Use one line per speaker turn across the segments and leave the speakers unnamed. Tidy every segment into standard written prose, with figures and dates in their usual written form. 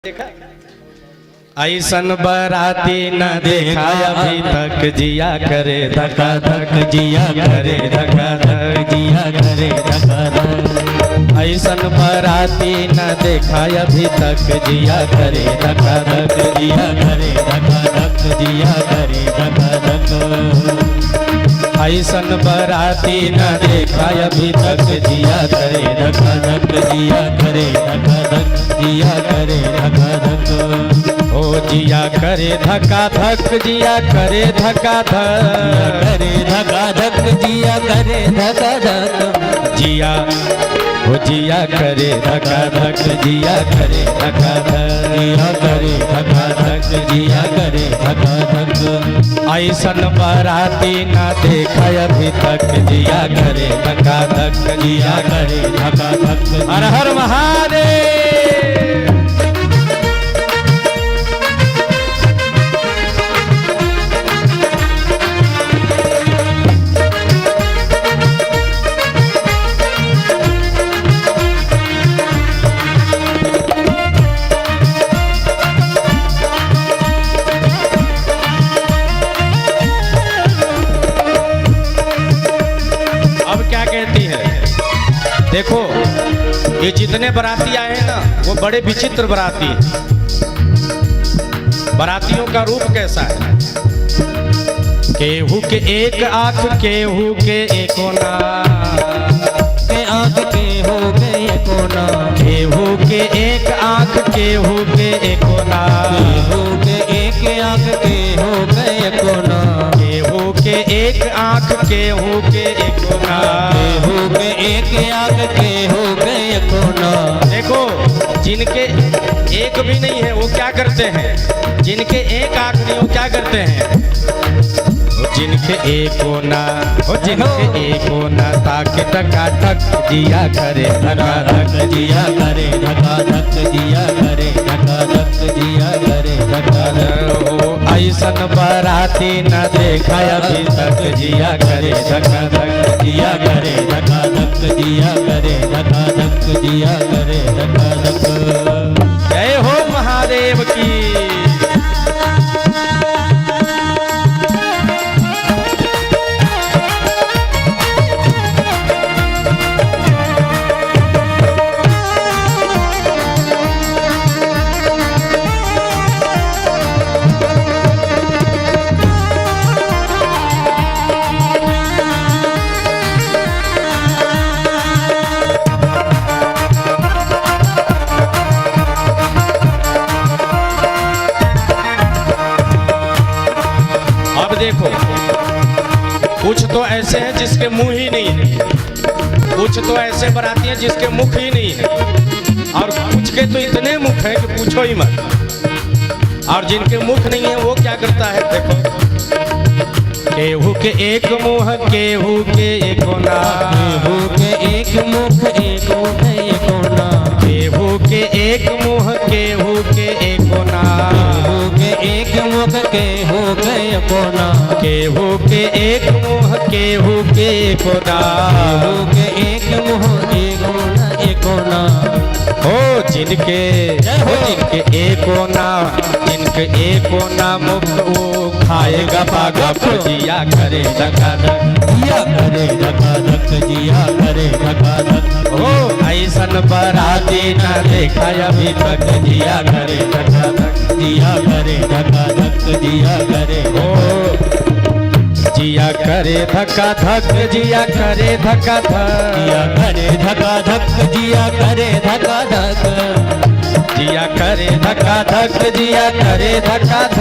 देखा ऐसन बराती न देखा अभी तक, जिया करे धका धक, जिया करे धका धक, जिया करे धका धक। ऐसन बराती न देखा अभी तक, जिया करे धका धक, जिया करे धका धक, जिया करे धका धक। ऐसन बराती न देखा अभी तक, जिया करे धका धक, जिया करे धका धक, जिया करे धका धक। ओ जिया करे धका धक, जिया करे धका धक, करे धका धक, जिया करे धका धक। जिया ओ जिया करे धका धक, जिया करे धका धक, जिया करे धका धक, जिया करे धका धक। ऐसन बराती न देखा अभी तक, जिया करे धका धक, जिया करे धका धक। हर हर महादेव। देखो ये जितने बराती आए हैं ना, वो बड़े विचित्र बराती हैं। बरातियों का रूप कैसा है? केहू के एक आंख, केहू के एको नाक, के आंख केहू के एको नाक, केहू के एक आंख, केहू के एको नाक, केहू के एक आंख, केहू के एको नाक, केहू के एक आंख, केहू के एको नाक, केहू के एक आंख, केहू के एको नाक। देखो जिनके एक भी नहीं है वो क्या करते हैं? जिनके एक आंख नहीं वो क्या करते हैं? जिनके एको ना, ओ जिनके एको ना, ताके धका धक, जिया करे धका धक, जिया करे धका धक, जिया करे धका धक, जिया करे धका धक। ओ ऐसन बराती न देखा अभी तक, जिया करे धका धक, जिया करे धका धक, जिया करे धका धक, जिया करे धका धक। जय हो महादेव की। देखो कुछ तो ऐसे हैं जिसके मुंह ही नहीं है, कुछ तो ऐसे बराती हैं जिसके मुख ही नहीं है, और कुछ के तो इतने मुख हैं कि पूछो ही मत। और जिनके मुख नहीं है वो क्या करता है? देखो केहू के एक मुंह, केहू के एको नाक, केहू के एक मुख, केहू के एको नाक, केहू के एक मुंह, केहू के एको नाक, केहू के एक मुख, केहू के एको नाक, केहू के एक मुंह, केहू के एको नाक, केहू के एक मुंह, एको ना, एको नाक। हो जिनके एको ना, जिनके एको ना मुख, वो खाएगा पागप, जिया करे धका धक, जिया करे धका धक, जिया करे धका धक। हो ऐसन बराती न देखा अभी तक, जिया करे धका धक, जिया करे धका धक, जिया करे। हो जिया करे धका धक, जिया करे धका धक, जिया करे धका धक, जिया करे धका धक, जिया करे धका धक, जिया करे धका धक,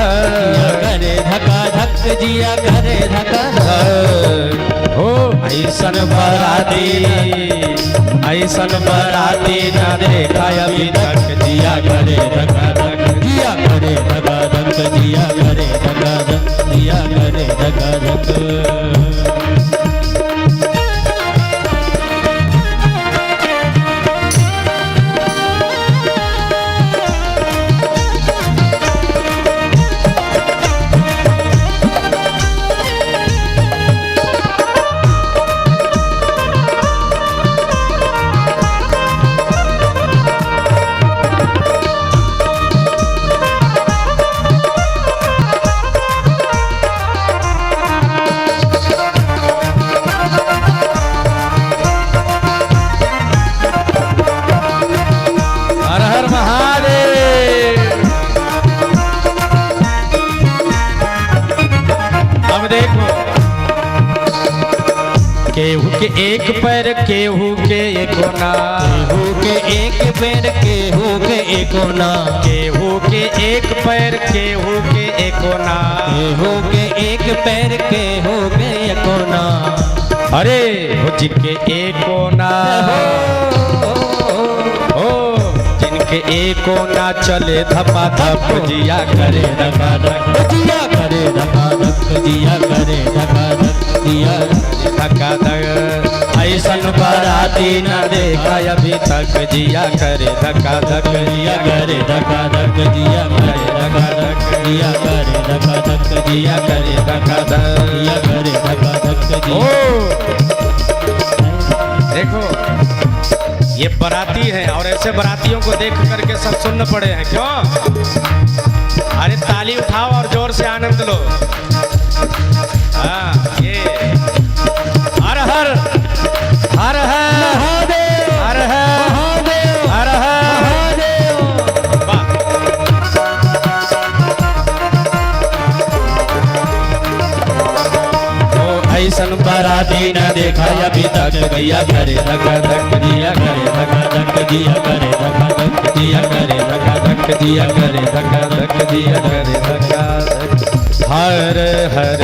करे धका धक, जिया करे धका धक। हो ऐसन बराती, ऐसन बराती न देखा अभी तक, जिया करे धका धक, जिया करे धका धक, जिया करे धका धक, जिया करे धका धक। जिनके एक पैर केहू के एको ना,
केहू के एक पैर केहू के एको ना,
केहू के एक पैर केहू के एको ना,
केहू के एक पैर केहू के एको ना।
अरे हो जिनके एको ना हो, जिनके एको ना चले धपा धप जिया करे धपा धप,
जिया करे धका धक, जिया करे धका धक, जिया
धक्का धक। ऐसन बाराती न देखा अभी तक, जिया करे धक्का धक,
जिया करे धका धक, जिया करे धका धक, जिया करे धका धक,
जिया करे धक्का धक।
जिया करे धका धक,
ओ
जिया।
देखो ये बाराती है और ऐसे बारातियों को देख करके सब सुनने पड़े हैं। क्यों? अरे ताली उठाओ और जोर से आनंद लो। हाँ ये हर हर हर हर
महादेव
हर हर
महादेव
हर हर
महादेव।
वाह। ओ ऐसन बाराती न देखा अभी तक, गैया करे धक्का धक, जिया करे धक्का धक, जिया करे धक्का धक, जिया करे धक्का धक, जिया करे धक्का धक, जिया करे धक्का धक। हर हर